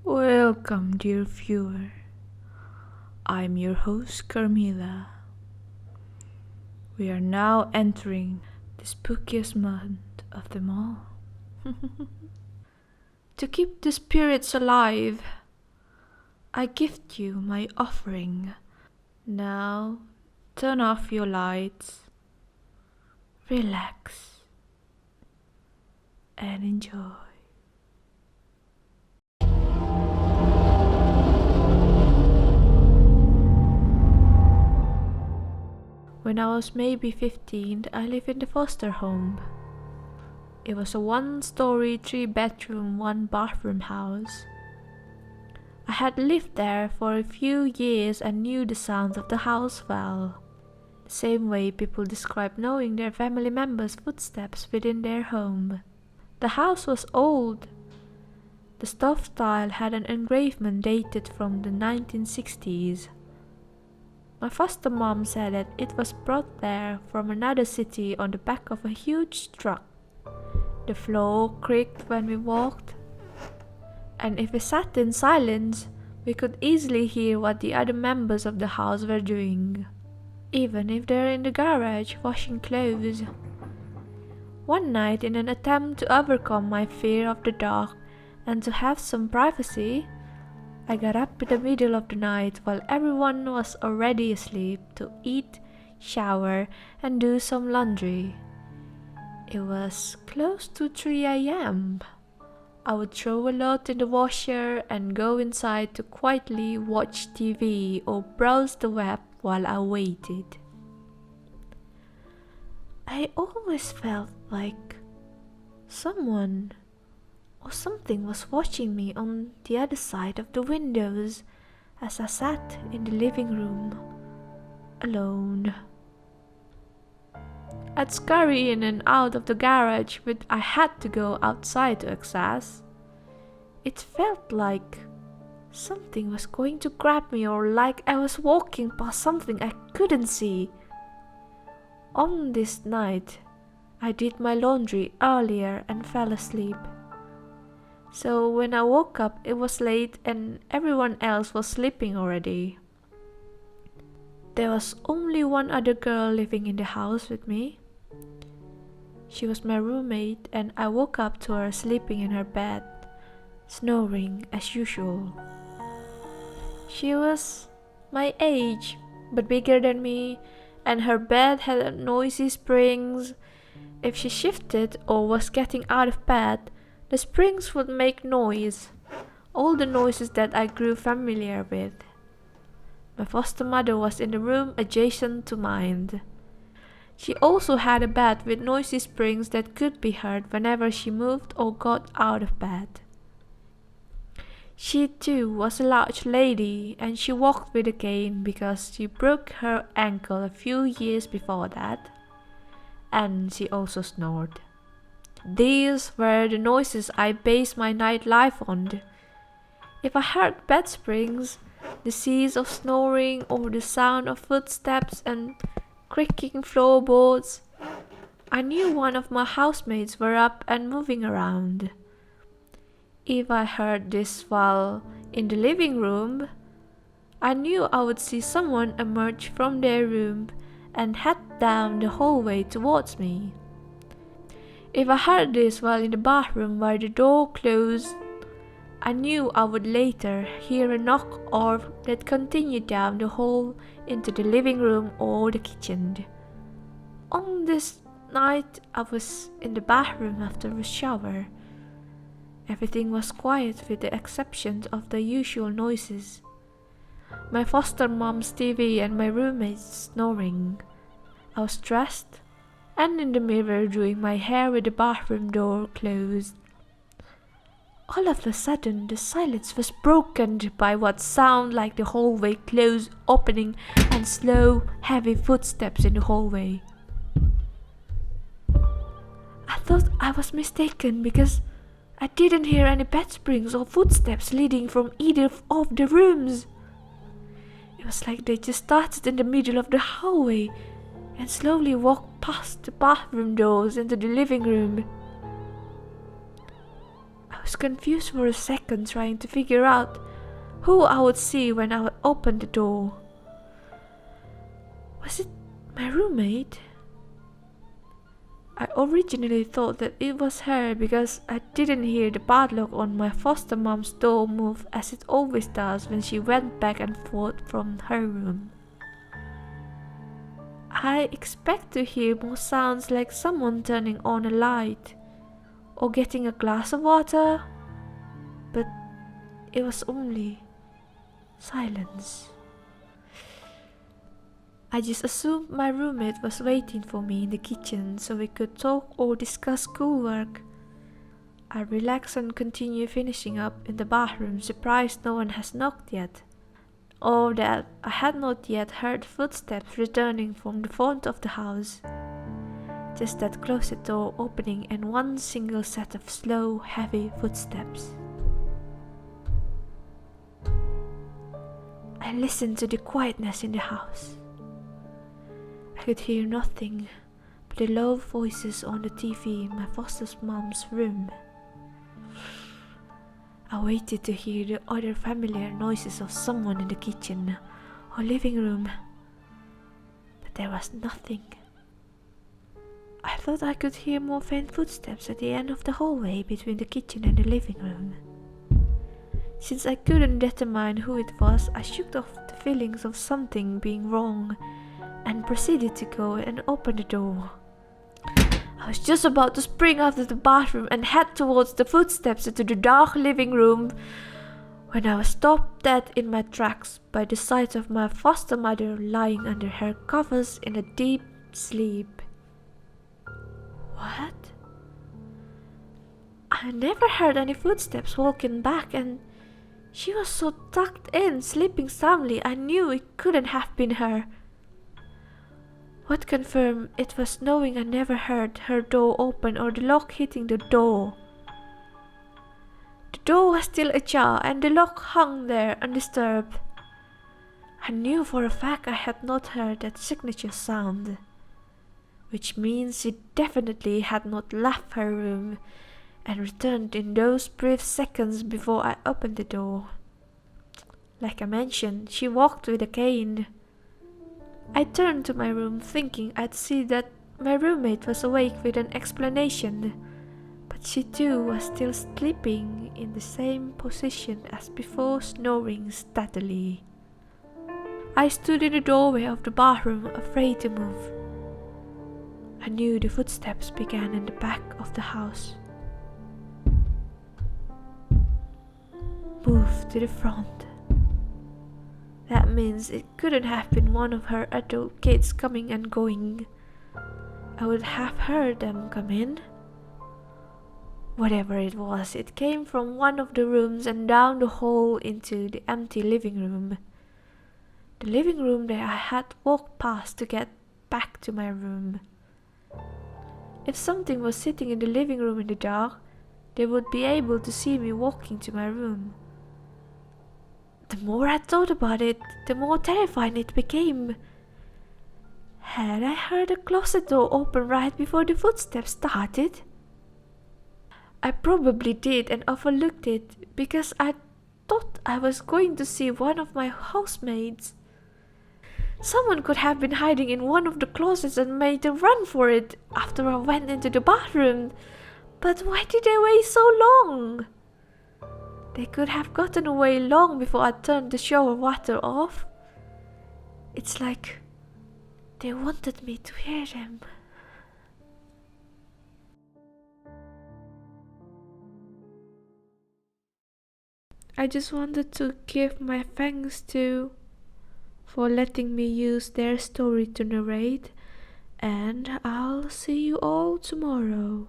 Welcome, dear viewer. I'm your host, Carmila. We are now entering the spookiest month of them all. To keep the spirits alive, I gift you my offering. Now, turn off your lights, relax, and enjoy. When I was maybe 15, I lived in the foster home. It was a one-story, 3-bedroom, 1-bathroom house. I had lived there for a few years and knew the sounds of the house well. The same way people describe knowing their family members' footsteps within their home. The house was old. The stove tile had an engraving dated from the 1960s. My foster mom said that it was brought there from another city on the back of a huge truck. The floor creaked when we walked, and if we sat in silence, we could easily hear what the other members of the house were doing, even if they're in the garage washing clothes. One night, in an attempt to overcome my fear of the dark and to have some privacy, I got up in the middle of the night while everyone was already asleep to eat, shower, and do some laundry. It was close to 3 a.m. I would throw a load in the washer and go inside to quietly watch TV or browse the web while I waited. I always felt like someone or something was watching me on the other side of the windows as I sat in the living room, alone. I'd scurry in and out of the garage, but I had to go outside to access. It felt like something was going to grab me, or like I was walking past something I couldn't see. On this night, I did my laundry earlier and fell asleep. So when I woke up, it was late and everyone else was sleeping already. There was only one other girl living in the house with me. She was my roommate, and I woke up to her sleeping in her bed, snoring as usual. She was my age, but bigger than me, and her bed had noisy springs. If she shifted or was getting out of bed, the springs would make noise, all the noises that I grew familiar with. My foster mother was in the room adjacent to mine. She also had a bed with noisy springs that could be heard whenever she moved or got out of bed. She too was a large lady, and she walked with a cane because she broke her ankle a few years before that, and she also snored. These were the noises I based my night life on. If I heard bed springs, the cease of snoring, or the sound of footsteps and creaking floorboards, I knew one of my housemates were up and moving around. If I heard this while in the living room, I knew I would see someone emerge from their room and head down the hallway towards me. If I heard this while in the bathroom where the door closed, I knew I would later hear a knock or that continued down the hall into the living room or the kitchen. On this night, I was in the bathroom after a shower. Everything was quiet with the exception of the usual noises. My foster mom's TV and my roommate's snoring. I was dressed and in the mirror doing my hair with the bathroom door closed. All of a sudden, the silence was broken by what sounded like the hallway close opening and slow, heavy footsteps in the hallway. I thought I was mistaken because I didn't hear any bed springs or footsteps leading from either of the rooms. It was like they just started in the middle of the hallway and slowly walked past the bathroom doors into the living room. I was was confused for a second, trying to figure out who I would see when I would open the door. Was it my roommate? I originally thought that it was her because I didn't hear the padlock on my foster mom's door move as it always does when she went back and forth from her room. I expect to hear more sounds like someone turning on a light or getting a glass of water, but it was only silence. I just assumed my roommate was waiting for me in the kitchen so we could talk or discuss schoolwork. I relax and continue finishing up in the bathroom, surprised no one has knocked yet, or that I had not yet heard footsteps returning from the front of the house. Just that closet door opening and one single set of slow, heavy footsteps. I listened to the quietness in the house. I could hear nothing but the low voices on the TV in my foster mom's room. I waited to hear the other familiar noises of someone in the kitchen or living room, but there was nothing. I thought I could hear more faint footsteps at the end of the hallway between the kitchen and the living room. Since I couldn't determine who it was, I shook off the feelings of something being wrong and proceeded to go and open the door. I was just about to spring out of the bathroom and head towards the footsteps into the dark living room when I was stopped dead in my tracks by the sight of my foster mother lying under her covers in a deep sleep. What? I never heard any footsteps walking back, and she was so tucked in, sleeping soundly, I knew it couldn't have been her. What confirmed it was knowing I never heard her door open or the lock hitting the door. The door was still ajar and the lock hung there undisturbed. I knew for a fact I had not heard that signature sound, which means she definitely had not left her room and returned in those brief seconds before I opened the door. Like I mentioned, she walked with a cane. I turned to my room thinking I'd see that my roommate was awake with an explanation, but she too was still sleeping in the same position as before, snoring steadily. I stood in the doorway of the bathroom, afraid to move. I knew the footsteps began in the back of the house. Move to the front. That means it couldn't have been one of her adult kids coming and going. I would have heard them come in. Whatever it was, it came from one of the rooms and down the hall into the empty living room. The living room that I had walked past to get back to my room. If something was sitting in the living room in the dark, they would be able to see me walking to my room. The more I thought about it, the more terrifying it became. Had I heard the closet door open right before the footsteps started? I probably did and overlooked it because I thought I was going to see one of my housemates. Someone could have been hiding in one of the closets and made a run for it after I went into the bathroom. But why did they wait so long? They could have gotten away long before I turned the shower water off. It's like they wanted me to hear them. I just wanted to give my thanks to for letting me use their story to narrate, and I'll see you all tomorrow.